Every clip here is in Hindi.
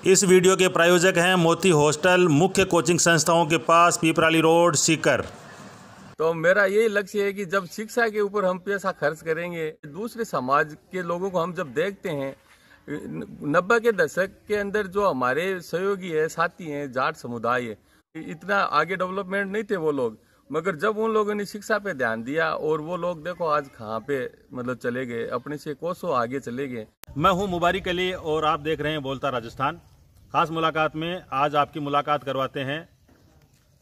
इस वीडियो के प्रायोजक हैं मोती हॉस्टल, मुख्य कोचिंग संस्थाओं के पास, पीपराली रोड, सीकर। तो मेरा यही लक्ष्य है कि जब शिक्षा के ऊपर हम पैसा खर्च करेंगे, दूसरे समाज के लोगों को हम जब देखते हैं, 90 के दशक के अंदर जो हमारे सहयोगी है, साथी हैं, जाट समुदाय है, इतना आगे डेवलपमेंट नहीं थे वो लोग, मगर जब उन लोगों ने शिक्षा पे ध्यान दिया और वो लोग देखो आज कहाँ पे मतलब चले गए, अपने से कोसों आगे चले गए। मैं हूं मुबारक अली और आप देख रहे हैं बोलता राजस्थान। खास मुलाकात में आज आपकी मुलाकात करवाते हैं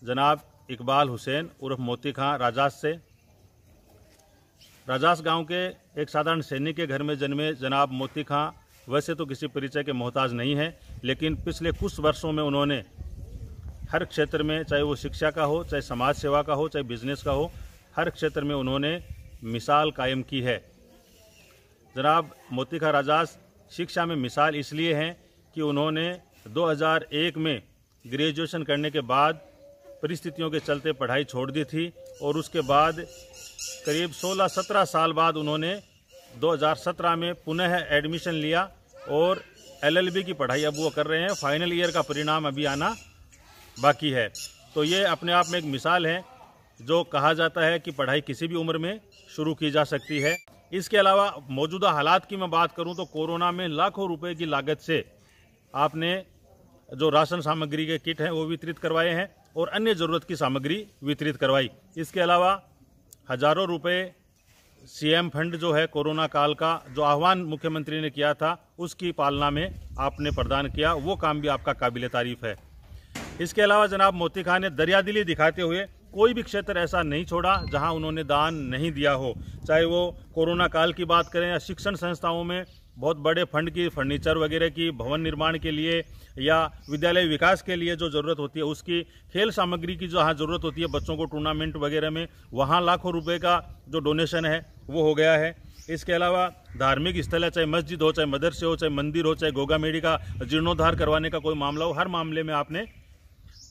जनाब इकबाल हुसैन उर्फ मोती खां राजास से। राजास गांव के एक साधारण सैनिक के घर में जन्मे जनाब मोती खां वैसे तो किसी परिचय के मोहताज नहीं है, लेकिन पिछले कुछ वर्षों में उन्होंने हर क्षेत्र में, चाहे वो शिक्षा का हो, चाहे समाज सेवा का हो, चाहे बिजनेस का हो, हर क्षेत्र में उन्होंने मिसाल कायम की है। जनाब मोती खां राजास शिक्षा में मिसाल इसलिए हैं कि उन्होंने 2001 में ग्रेजुएशन करने के बाद परिस्थितियों के चलते पढ़ाई छोड़ दी थी और उसके बाद करीब 16-17 साल बाद उन्होंने 2017 में पुनः एडमिशन लिया और LLB की पढ़ाई अब वो कर रहे हैं। फाइनल ईयर का परिणाम अभी आना बाकी है। तो ये अपने आप में एक मिसाल है जो कहा जाता है कि पढ़ाई किसी भी उम्र में शुरू की जा सकती है। इसके अलावा मौजूदा हालात की मैं बात करूं तो कोरोना में लाखों रुपए की लागत से आपने जो राशन सामग्री के किट हैं वो वितरित करवाए हैं और अन्य ज़रूरत की सामग्री वितरित करवाई। इसके अलावा हजारों रुपए CM फंड जो है कोरोना काल का जो आह्वान मुख्यमंत्री ने किया था उसकी पालना में आपने प्रदान किया, वो काम भी आपका काबिल तारीफ है। इसके अलावा जनाब मोती खां ने दरियादिली दिखाते हुए कोई भी क्षेत्र ऐसा नहीं छोड़ा जहां उन्होंने दान नहीं दिया हो, चाहे वो कोरोना काल की बात करें या शिक्षण संस्थाओं में बहुत बड़े फंड की, फर्नीचर वगैरह की, भवन निर्माण के लिए या विद्यालय विकास के लिए जो ज़रूरत होती है उसकी, खेल सामग्री की जहाँ ज़रूरत होती है बच्चों को टूर्नामेंट वगैरह में, वहाँ लाखों रुपए का जो डोनेशन है वो हो गया है। इसके अलावा धार्मिक स्थल है, चाहे मस्जिद हो, चाहे मदरसे हो, चाहे मंदिर हो, चाहे गोगा मेडी का जीर्णोद्धार करवाने का कोई मामला हो, हर मामले में आपने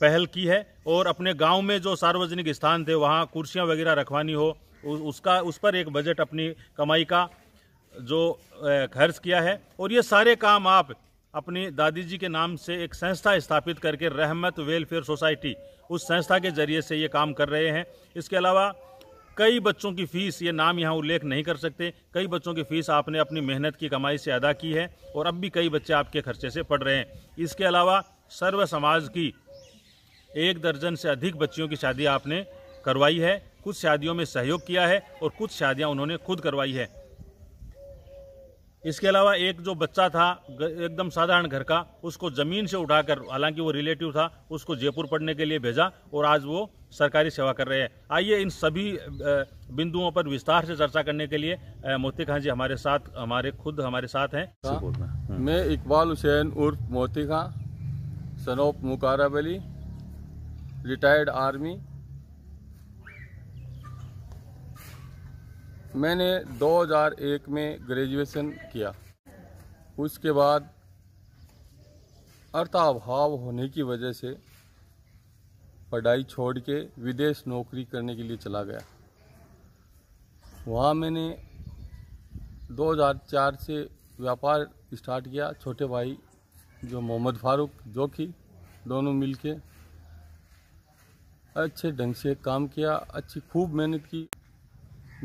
पहल की है। और अपने गांव में जो सार्वजनिक स्थान थे वहां कुर्सियां वगैरह रखवानी हो उस पर एक बजट अपनी कमाई का जो खर्च किया है। और ये सारे काम आप अपनी दादी जी के नाम से एक संस्था स्थापित करके रहमत वेलफेयर सोसाइटी, उस संस्था के जरिए से ये काम कर रहे हैं। इसके अलावा कई बच्चों की फ़ीस, ये नाम यहाँ उल्लेख नहीं कर सकते, कई बच्चों की फ़ीस आपने अपनी मेहनत की कमाई से अदा की है और अब भी कई बच्चे आपके खर्चे से पढ़ रहे हैं। इसके अलावा सर्व समाज की 1 दर्जन से अधिक बच्चियों की शादी आपने करवाई है। कुछ शादियों में सहयोग किया है और कुछ शादियां उन्होंने खुद करवाई है। इसके अलावा एक जो बच्चा था एकदम साधारण घर का, उसको ज़मीन से उठाकर, हालांकि वो रिलेटिव था, उसको जयपुर पढ़ने के लिए भेजा और आज वो सरकारी सेवा कर रहे हैं। आइए इन सभी बिंदुओं पर विस्तार से चर्चा करने के लिए मोती खां जी हमारे साथ हैं। मैं इकबाल हुसैन उर्फ Moti Khan, son of Mukarab Ali, retired army. मैंने 2001 में ग्रेजुएशन किया। उसके बाद अर्थाभाव होने की वजह से पढ़ाई छोड़ के विदेश नौकरी करने के लिए चला गया। वहाँ मैंने 2004 से व्यापार स्टार्ट किया। छोटे भाई जो मोहम्मद फारूक जोखी, दोनों मिलके अच्छे ढंग से काम किया, अच्छी खूब मेहनत की।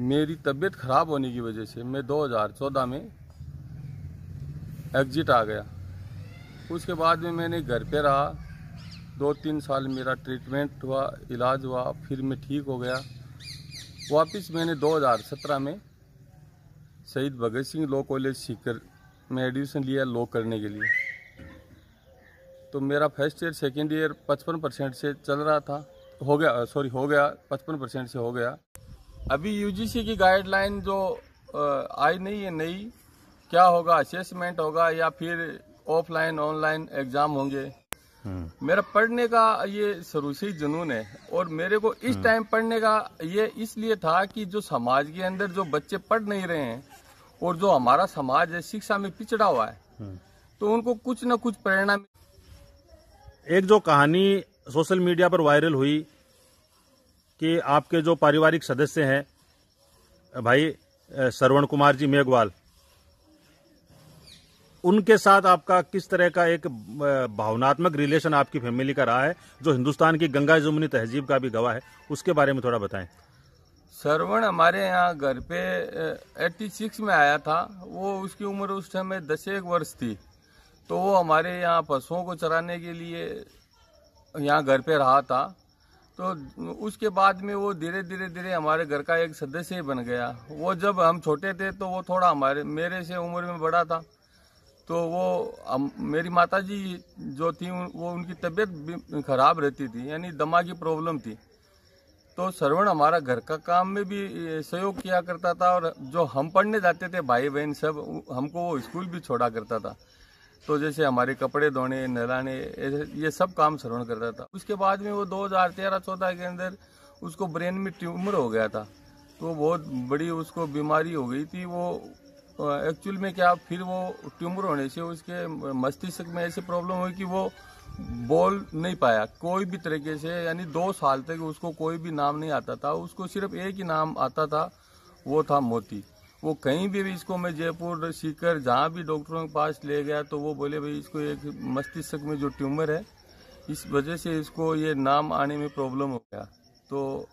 मेरी तबीयत ख़राब होने की वजह से मैं 2014 में एग्जिट आ गया। उसके बाद में मैंने घर पे रहा, 2-3 साल मेरा ट्रीटमेंट हुआ, इलाज हुआ, फिर मैं ठीक हो गया। वापस मैंने 2017 में शहीद भगत सिंह लॉ कॉलेज सीकर में एडमिशन लिया लॉ करने के लिए। तो मेरा फर्स्ट ईयर सेकेंड ईयर 55% से चल रहा था, हो गया 55% से हो गया। अभी UGC की गाइडलाइन जो आई नहीं है नई, क्या होगा, असेसमेंट होगा या फिर ऑफलाइन ऑनलाइन एग्जाम होंगे। मेरा पढ़ने का ये शुरू से ही जुनून है और मेरे को इस टाइम पढ़ने का ये इसलिए था कि जो समाज के अंदर जो बच्चे पढ़ नहीं रहे हैं और जो हमारा समाज है शिक्षा में पिछड़ा हुआ है, तो उनको कुछ न कुछ प्रेरणा। एक जो कहानी सोशल मीडिया पर वायरल हुई कि आपके जो पारिवारिक सदस्य हैं भाई श्रवण कुमार जी मेघवाल, उनके साथ आपका किस तरह का एक भावनात्मक रिलेशन आपकी फैमिली का रहा है, जो हिंदुस्तान की गंगा जमुनी तहजीब का भी गवाह है, उसके बारे में थोड़ा बताएं। श्रवण हमारे यहाँ घर पे 86 में आया था। वो उसकी उम्र उस समय 10 वर्ष थी। तो वो हमारे यहाँ पशुओं को चराने के लिए यहाँ घर पे रहा था। तो उसके बाद में वो धीरे धीरे हमारे घर का एक सदस्य ही बन गया। वो जब हम छोटे थे तो वो थोड़ा मेरे से उम्र में बड़ा था। तो वो मेरी माताजी जो थी वो उनकी तबीयत खराब रहती थी, यानी दमा की प्रॉब्लम थी। तो श्रवण हमारा घर का काम में भी सहयोग किया करता था, और जो हम पढ़ने जाते थे भाई बहन सब, हमको वो स्कूल भी छोड़ा करता था। तो जैसे हमारे कपड़े धोने, नहलाने, ये सब काम श्रवण करता था। उसके बाद में वो 2013-14 के अंदर उसको ब्रेन में ट्यूमर हो गया था। तो बहुत बड़ी उसको बीमारी हो गई थी। वो एक्चुअल में क्या, फिर वो ट्यूमर होने से उसके मस्तिष्क में ऐसी प्रॉब्लम हुई कि वो बोल नहीं पाया कोई भी तरीके से, यानी 2 साल तक उसको कोई भी नाम नहीं आता था। उसको सिर्फ एक ही नाम आता था, वो था मोती। वो कहीं भी इसको मैं जयपुर, सीकर, जहाँ भी डॉक्टरों के पास ले गया तो वो बोले भाई इसको एक मस्तिष्क में जो ट्यूमर है, इस वजह से इसको ये नाम आने में प्रॉब्लम हो गया। तो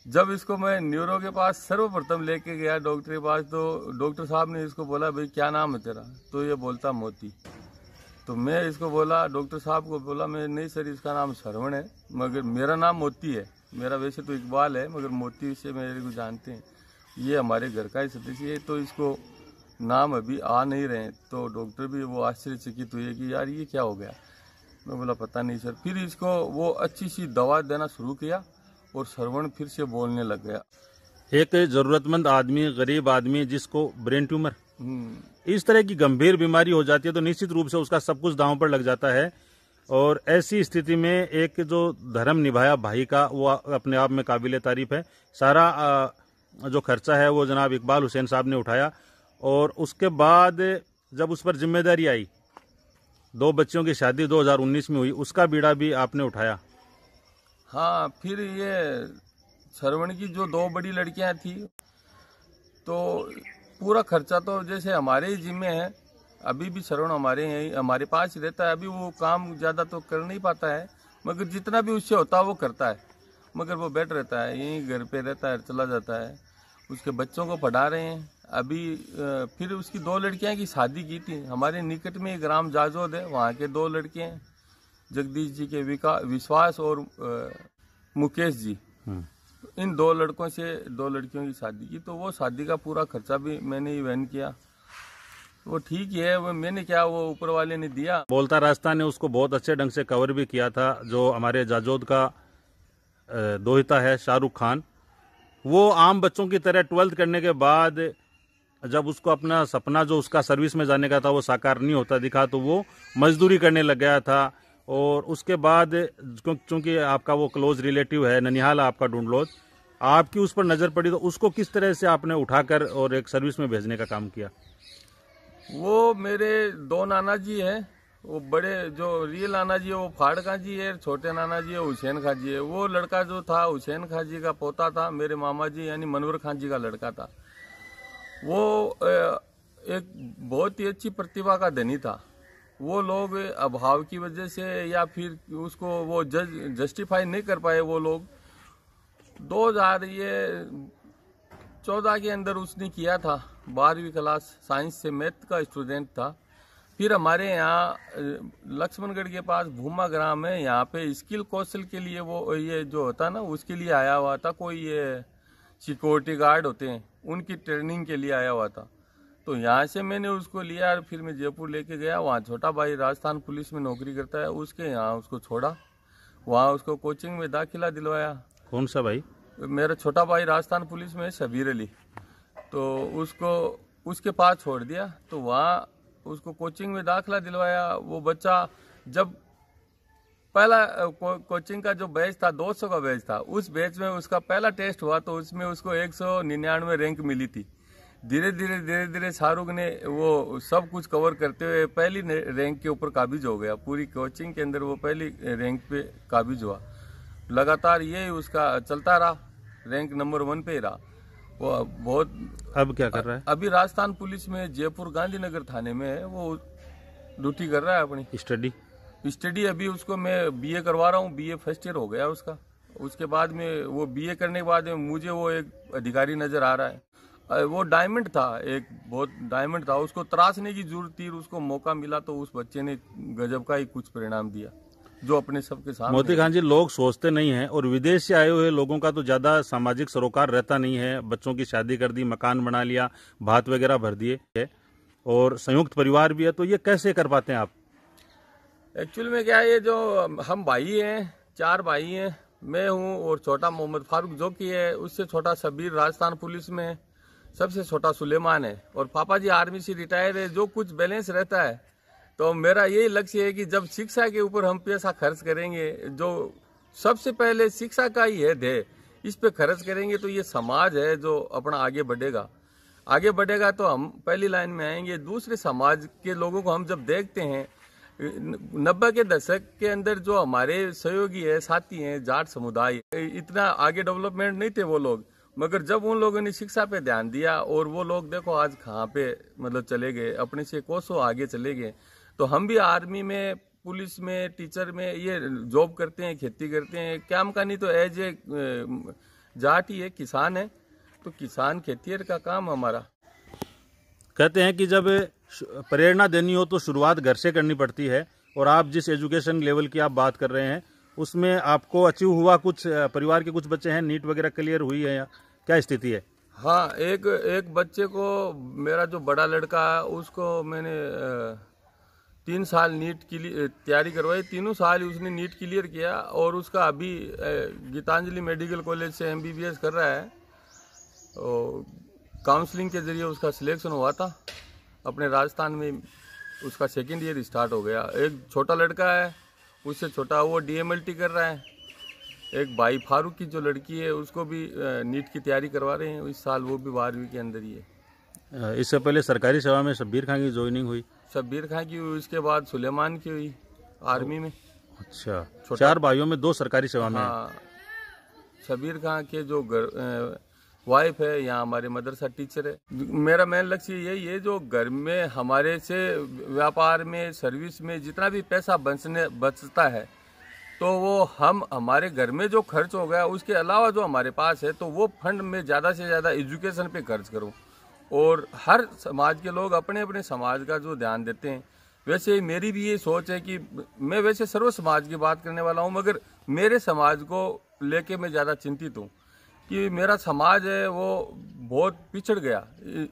जब इसको मैं न्यूरो के पास सर्वप्रथम लेके गया डॉक्टर के पास, तो डॉक्टर साहब ने इसको बोला भाई क्या नाम है तेरा? तो ये बोलता मोती। तो मैं इसको बोला, डॉक्टर साहब को बोला, मैं नहीं सर इसका नाम श्रवण है, मगर मेरा नाम मोती है। मेरा वैसे तो इकबाल है, मगर मोती से मेरे को जानते हैं, ये हमारे घर का ही सदस्य है, तो इसको नाम अभी आ नहीं रहे। तो डॉक्टर भी वो आश्चर्यचकित हुए कि यार ये क्या हो गया। मैं बोला पता नहीं सर। फिर इसको वो अच्छी सी दवा देना शुरू किया और श्रवण फिर से बोलने लग गया। एक जरूरतमंद आदमी, गरीब आदमी जिसको ब्रेन ट्यूमर, इस तरह की गंभीर बीमारी हो जाती है तो निश्चित रूप से उसका सब कुछ दांव पर लग जाता है। और ऐसी स्थिति में एक जो धर्म निभाया भाई का, वो अपने आप में काबिल तारीफ है। सारा जो खर्चा है वो जनाब इकबाल हुसैन साहब ने उठाया, और उसके बाद जब उस पर जिम्मेदारी आई, 2 बच्चों की शादी 2019 में हुई, उसका बीड़ा भी आपने उठाया। हाँ, फिर ये श्रवण की जो 2 बड़ी लड़कियां थी, तो पूरा खर्चा तो जैसे हमारे ही जिम्मे है। अभी भी श्रवण हमारे पास ही रहता है। अभी वो काम ज़्यादा तो कर नहीं पाता है, मगर जितना भी उससे होता है वो करता है। मगर वो बैठ रहता है, यहीं घर पे रहता है, चला जाता है। उसके बच्चों को पढ़ा रहे हैं अभी। फिर उसकी 2 लड़कियां की शादी की थी। हमारे निकट में ग्राम जाजोद है, वहाँ के 2 लड़के हैं, जगदीश जी के विश्वास और मुकेश जी। इन 2 लड़कों से 2 लड़कियों की शादी की। तो वो शादी का पूरा खर्चा भी मैंने ही वहन किया। वो ठीक है, वो मैंने क्या, वो ऊपर वाले ने दिया। बोलता रास्ता ने उसको बहुत अच्छे ढंग से कवर भी किया था। जो हमारे जाजोद का दोहिता है शाहरुख खान, वो आम बच्चों की तरह 12th करने के बाद जब उसको अपना सपना जो उसका सर्विस में जाने का था वो साकार नहीं होता दिखा, तो वो मजदूरी करने लग गया था। और उसके बाद चूंकि आपका वो क्लोज रिलेटिव है, ननिहाल आपका ढूंढलोद, आपकी उस पर नज़र पड़ी, तो उसको किस तरह से आपने उठाकर और एक सर्विस में भेजने का काम किया? वो मेरे 2 नाना जी हैं। वो बड़े जो रियल नाना जी है वो फाड़ खां जी है, छोटे नाना जी है हुसैन खां जी है। वो लड़का जो था हुसैन खां जी का पोता था, मेरे मामा जी यानी मनवर खां जी का लड़का था। वो एक बहुत ही अच्छी प्रतिभा का धनी था। वो लोग अभाव की वजह से या फिर उसको वो जस्टिफाई नहीं कर पाए। वो लोग 2014 के अंदर उसने किया था 12वीं क्लास, साइंस से, मैथ का स्टूडेंट था। फिर हमारे यहाँ लक्ष्मणगढ़ के पास भूमा ग्राम है, यहाँ पे स्किल कौशल के लिए वो ये जो होता है ना, उसके लिए आया हुआ था। कोई ये सिक्योरिटी गार्ड होते हैं, उनकी ट्रेनिंग के लिए आया हुआ था। तो यहाँ से मैंने उसको लिया और फिर मैं जयपुर लेके गया। वहाँ छोटा भाई राजस्थान पुलिस में नौकरी करता है, उसके यहाँ उसको छोड़ा, वहाँ उसको कोचिंग में दाखिला दिलवाया। कौन सा भाई? मेरा छोटा भाई राजस्थान पुलिस में है, शबीर अली। तो उसको उसके पास छोड़ दिया, तो वहाँ उसको कोचिंग में दाखिला दिलवाया। वो बच्चा जब पहला कोचिंग का जो बैच था 200 का बैच था, उस बैच में उसका पहला टेस्ट हुआ तो उसमें उसको 199 रैंक मिली थी। धीरे धीरे शाहरुख ने वो सब कुछ कवर करते हुए पहली रैंक के ऊपर काबिज हो गया। पूरी कोचिंग के अंदर वो पहली रैंक पे काबिज हुआ। लगातार ये उसका चलता रहा, रैंक नंबर 1 पे ही रहा। वो बहुत। अब क्या कर रहा है? अभी राजस्थान पुलिस में जयपुर गांधीनगर थाने में है, वो ड्यूटी कर रहा है अपनी। स्टडी अभी उसको मैं बीए करवा रहा हूँ, बीए फर्स्ट ईयर हो गया उसका। उसके बाद में वो बीए करने के बाद में मुझे वो एक अधिकारी नजर आ रहा है, वो डायमंड था, एक बहुत डायमंड था, उसको तराशने की जरूरत थी, उसको मौका मिला तो उस बच्चे ने गजब का ही कुछ परिणाम दिया जो अपने सबके सामने। मोती खान जी, लोग सोचते नहीं हैं और विदेश से आए हुए लोगों का तो ज्यादा सामाजिक सरोकार रहता नहीं है। बच्चों की शादी कर दी, मकान बना लिया, भात वगैरह भर दिए और संयुक्त परिवार भी है, तो ये कैसे कर पाते हैं आप? एक्चुअल में क्या है, ये जो हम भाई हैं, 4 भाई हैं, मैं हूँ और छोटा मोहम्मद फारूक जो कि है, उससे छोटा सबीर राजस्थान पुलिस में है, सबसे छोटा सुलेमान है और पापा जी आर्मी से रिटायर है। जो कुछ बैलेंस रहता है तो मेरा यही लक्ष्य है कि जब शिक्षा के ऊपर हम पैसा खर्च करेंगे, जो सबसे पहले शिक्षा का ही है ध्येय, इस पे खर्च करेंगे तो ये समाज है जो अपना आगे बढ़ेगा तो हम पहली लाइन में आएंगे। दूसरे समाज के लोगों को हम जब देखते हैं, 90 के दशक के अंदर जो हमारे सहयोगी है, साथी हैं, जाट समुदाय, इतना आगे डेवलपमेंट नहीं थे वो लोग, मगर जब उन लोगों ने शिक्षा पे ध्यान दिया और वो लोग देखो आज कहाँ पे मतलब चले गए, अपने से कोसों आगे चले गए। तो हम भी आर्मी में, पुलिस में, टीचर में ये जॉब करते हैं, खेती करते हैं, क्या हम का नहीं तो एज ए जाट ही है, किसान है, तो किसान खेतीर का काम हमारा। कहते हैं कि जब प्रेरणा देनी हो तो शुरुआत घर से करनी पड़ती है, और आप जिस एजुकेशन लेवल की आप बात कर रहे हैं उसमें आपको अचीव हुआ? कुछ परिवार के कुछ बच्चे हैं, नीट वगैरह क्लियर हुई है या क्या स्थिति है? हाँ, एक बच्चे को, मेरा जो बड़ा लड़का है उसको मैंने 3 साल नीट की तैयारी करवाई, तीनों साल उसने नीट क्लियर किया और उसका अभी गीतांजलि मेडिकल कॉलेज से MBBS कर रहा है। और काउंसलिंग के जरिए उसका सिलेक्शन हुआ था अपने राजस्थान में, उसका 2nd ईयर स्टार्ट हो गया। एक छोटा लड़का है, उससे छोटा, वो DMLT कर रहा है। एक भाई फारूक की जो लड़की है उसको भी नीट की तैयारी करवा रहे हैं इस साल, वो भी 12वीं के अंदर ही है। इससे पहले सरकारी सेवा में शब्बीर खान की ज्वाइनिंग हुई? शब्बीर खान की हुई, उसके बाद सुलेमान की हुई आर्मी में। अच्छा, 4 भाइयों में 2 सरकारी सेवा में? हाँ, शब्बीर खान के जो वाइफ है यहाँ हमारे मदरसा टीचर है। मेरा मेन लक्ष्य यही है, जो घर में हमारे से व्यापार में, सर्विस में जितना भी पैसा बचता है तो वो हम हमारे घर में जो खर्च हो गया उसके अलावा जो हमारे पास है तो वो फंड में ज़्यादा से ज़्यादा एजुकेशन पे खर्च करूं। और हर समाज के लोग अपने अपने समाज का जो ध्यान देते हैं, वैसे ही मेरी भी ये सोच है कि मैं वैसे सर्व समाज की बात करने वाला हूँ, मगर मेरे समाज को लेके मैं ज़्यादा चिंतित हूँ कि मेरा समाज है वो बहुत पिछड़ गया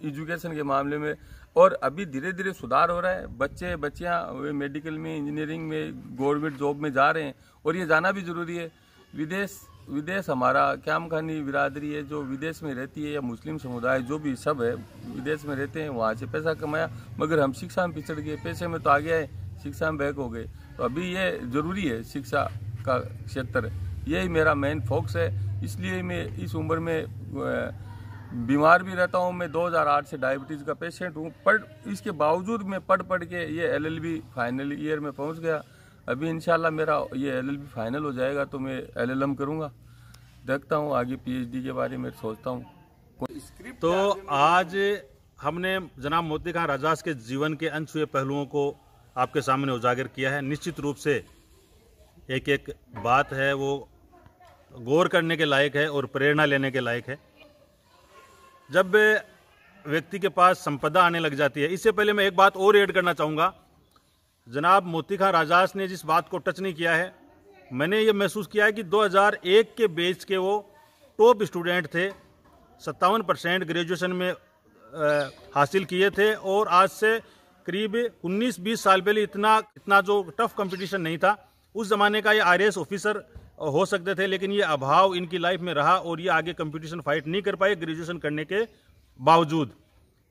एजुकेशन के मामले में, और अभी धीरे धीरे सुधार हो रहा है। बच्चे बच्चियाँ मेडिकल में, इंजीनियरिंग में, गवर्नमेंट जॉब में जा रहे हैं और ये जाना भी जरूरी है। विदेश हमारा क्याम खानी बिरादरी है जो विदेश में रहती है, या मुस्लिम समुदाय जो भी सब है विदेश में रहते हैं, वहाँ से पैसा कमाया, मगर हम शिक्षा में पिछड़ गए। पैसे में तो आगे आए, शिक्षा में बैक हो गए। तो अभी ये जरूरी है, शिक्षा का क्षेत्र, यही मेरा मेन फोकस है। इसलिए मैं इस उम्र में बीमार भी रहता हूँ। मैं 2008 से डायबिटीज़ का पेशेंट हूँ, पर इसके बावजूद मैं पढ़ के ये LLB फाइनल ईयर में पहुँच गया। अभी इंशाल्लाह मेरा ये LLB फाइनल हो जाएगा तो मैं LLM करूँगा। देखता हूँ आगे PhD के बारे में सोचता हूँ। तो आज हमने जनाब मोती खान राजास के जीवन के अनछुए पहलुओं को आपके सामने उजागर किया है। निश्चित रूप से एक एक बात है वो गौर करने के लायक है और प्रेरणा लेने के लायक है। जब व्यक्ति के पास संपदा आने लग जाती है, इससे पहले मैं एक बात और ऐड करना चाहूँगा। जनाब मोती खान राजास ने जिस बात को टच नहीं किया है, मैंने ये महसूस किया है कि 2001 के बैच के वो टॉप स्टूडेंट थे, 57% ग्रेजुएशन में हासिल किए थे, और आज से करीब 19-20 साल पहले इतना जो टफ कंपटीशन नहीं था। उस ज़माने का ये IAS ऑफिसर हो सकते थे, लेकिन ये अभाव इनकी लाइफ में रहा और ये आगे कंपटीशन फाइट नहीं कर पाए ग्रेजुएशन करने के बावजूद।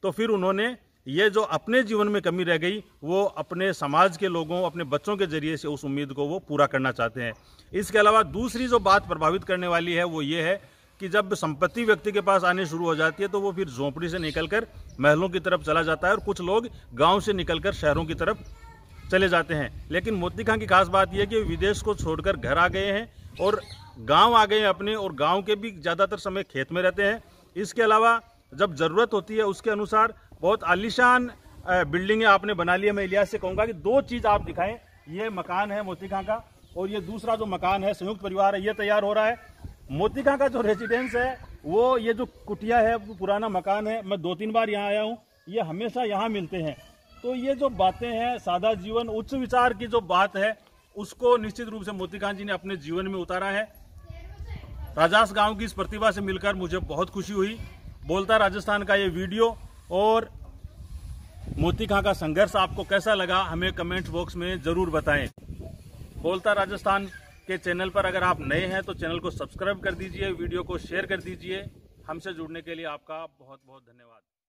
तो फिर उन्होंने ये जो अपने जीवन में कमी रह गई वो अपने समाज के लोगों, अपने बच्चों के जरिए से उस उम्मीद को वो पूरा करना चाहते हैं। इसके अलावा दूसरी जो बात प्रभावित करने वाली है वो ये है कि जब संपत्ति व्यक्ति के पास आने शुरू हो जाती है तो वो फिर झोंपड़ी से निकलकर महलों की तरफ चला जाता है, और कुछ लोग गाँव से निकलकर शहरों की तरफ चले जाते हैं। लेकिन मोती खान की खास बात यह है कि विदेश को छोड़कर घर आ गए हैं और गांव आ गए हैं अपने, और गांव के भी ज़्यादातर समय खेत में रहते हैं। इसके अलावा जब ज़रूरत होती है उसके अनुसार बहुत आलीशान बिल्डिंगें आपने बना ली है। मैं इलियास से कहूँगा कि 2 चीज़ आप दिखाएं। ये मकान है मोती खां का, और ये दूसरा जो मकान है संयुक्त परिवार है, ये तैयार हो रहा है। मोती खां का जो रेजिडेंस है वो ये जो कुटिया है वो पुराना मकान है। मैं 2-3 बार यहाँ आया हूँ, ये हमेशा यहाँ मिलते हैं। तो ये जो बातें हैं, सादा जीवन उच्च विचार की जो बात है, उसको निश्चित रूप से मोती खां जी ने अपने जीवन में उतारा है। राजास गांव की इस प्रतिभा से मिलकर मुझे बहुत खुशी हुई। बोलता राजस्थान का ये वीडियो और मोती खां का संघर्ष आपको कैसा लगा, हमें कमेंट बॉक्स में ज़रूर बताएं। बोलता राजस्थान के चैनल पर अगर आप नए हैं तो चैनल को सब्सक्राइब कर दीजिए, वीडियो को शेयर कर दीजिए। हमसे जुड़ने के लिए आपका बहुत बहुत धन्यवाद।